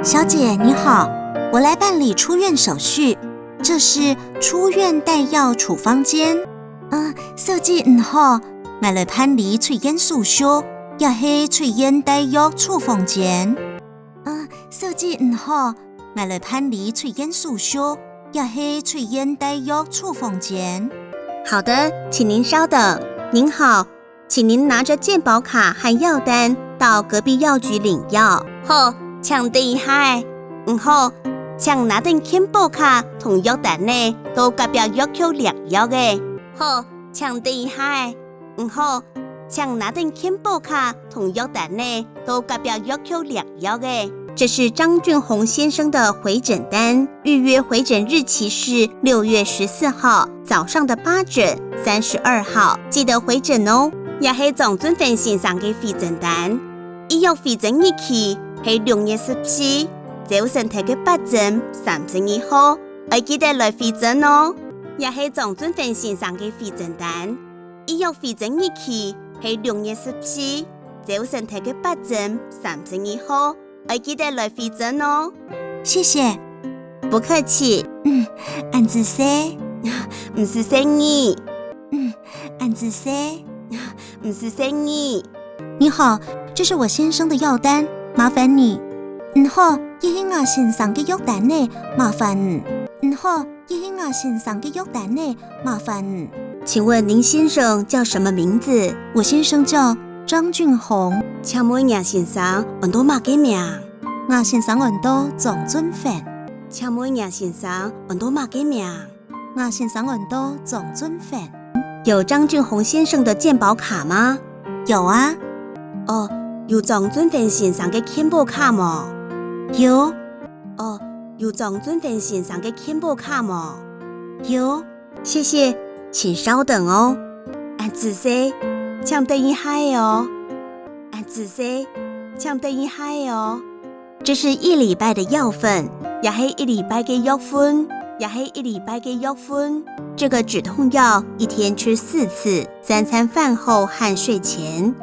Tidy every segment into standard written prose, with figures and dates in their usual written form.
小姐你好，我来办理出院手续，这是出院带药处方间。小姐你好，我来办理出院手续，也是出院带药处方间。小姐你好，我来办理出院手续，也是出院带药处方间。好的，请您稍等。您好，请您拿着健保卡和药单到隔壁药局领药。好，请等一下。好，請拿定健保卡同藥單呢，到隔壁藥局領藥嘅。好，請等一下。好，請拿定健保卡同藥單呢，到隔壁藥局領藥嘅。这是张俊宏先生的回诊单，预约回诊日期是6月14号早上的8诊，32号記得回診哦。也是張俊宏先生嘅回診單，醫藥回診日期係6月14早上嘅8診31號，要記得來回診哦。也是張俊宏先生嘅回診單，醫藥回診日期係6月14早上嘅8診31號。要記得來回診哦。謝謝。不客氣。按自西。唔是生意。按自西。唔是生意。你好，這是我先生的藥單，麻煩你。好，這是我先生的藥單呢，麻煩你。好，這是我先生的藥單呢，麻煩你。請問您先生叫什麼名字？我先生叫張俊宏。請問亞先生揾到乜嘅名？我先生揾到張俊宏。請問亞先生揾到乜嘅名？我先生揾到張俊宏。有張俊宏先生的健保卡嗎？有啊。哦，有張俊宏先生嘅健保卡嗎？有。哦，有張俊宏先生嘅健保卡嗎？有。謝謝，請稍等哦。按仔細，請等一下哦。按仔細，請等一下哦。這是1禮拜的藥份，也是1禮拜嘅藥粉，也是1禮拜嘅藥粉。這個止痛藥一天吃4次，3餐飯後和睡前。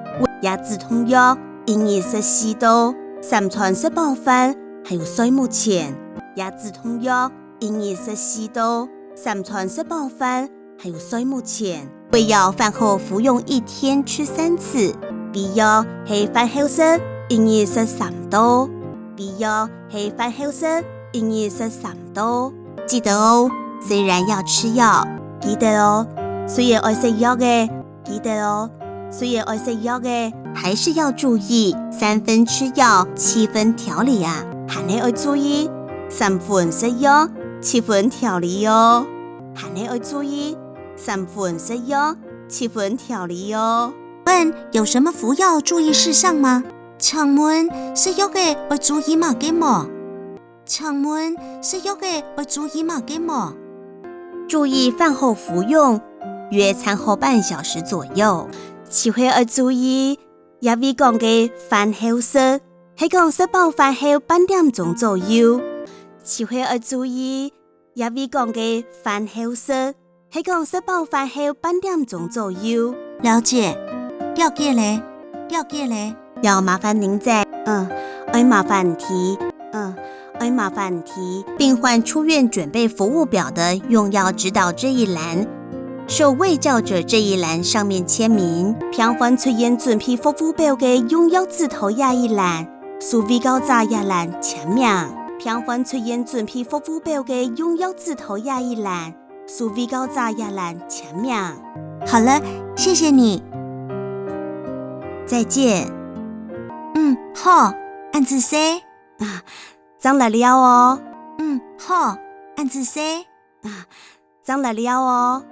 也止痛藥1日食4刀，3餐食飽飯，還有睡目前。也止痛藥1日食4刀，3餐食飽飯，還有睡目前。胃藥飯後服用1天吃3次。B 藥係飯後食1日食3刀。B 藥係飯後食1日食3刀。記得哦，雖然要吃藥，記得哦，雖然愛食藥嘅，記得哦，雖然愛食藥嘅，還是要注意3分吃藥7分調理啊，還你要注意3分食藥7分調理哦，還你要注意3分食藥7分調理哦。問有什麼服藥注意事項嗎？請問食藥嘅要注意乜嘅麼？請問食藥嘅要注意乜嘅麼？注意飯後服用，約餐後半小時左右。只會要注意，也會講嘅飯後食，係講食飽飯後半點鐘左右。只會要注意，也會講嘅飯後食，係講食飽飯後半點鐘左右。了解，了解嘞，了解嘞。要麻煩您在，要麻煩提，要麻煩提病患出院準備服務表的用藥指導這一欄，受衛教者這一欄上面簽名。病患出院準備服務表嘅用藥指導這一欄，屬衛教者一欄簽名。病患出院準備服務表嘅用藥指導這一欄，屬衛教者一欄簽名。好了，謝謝你。再見。好，按自西。張來了哦。好，按自西。張來了哦。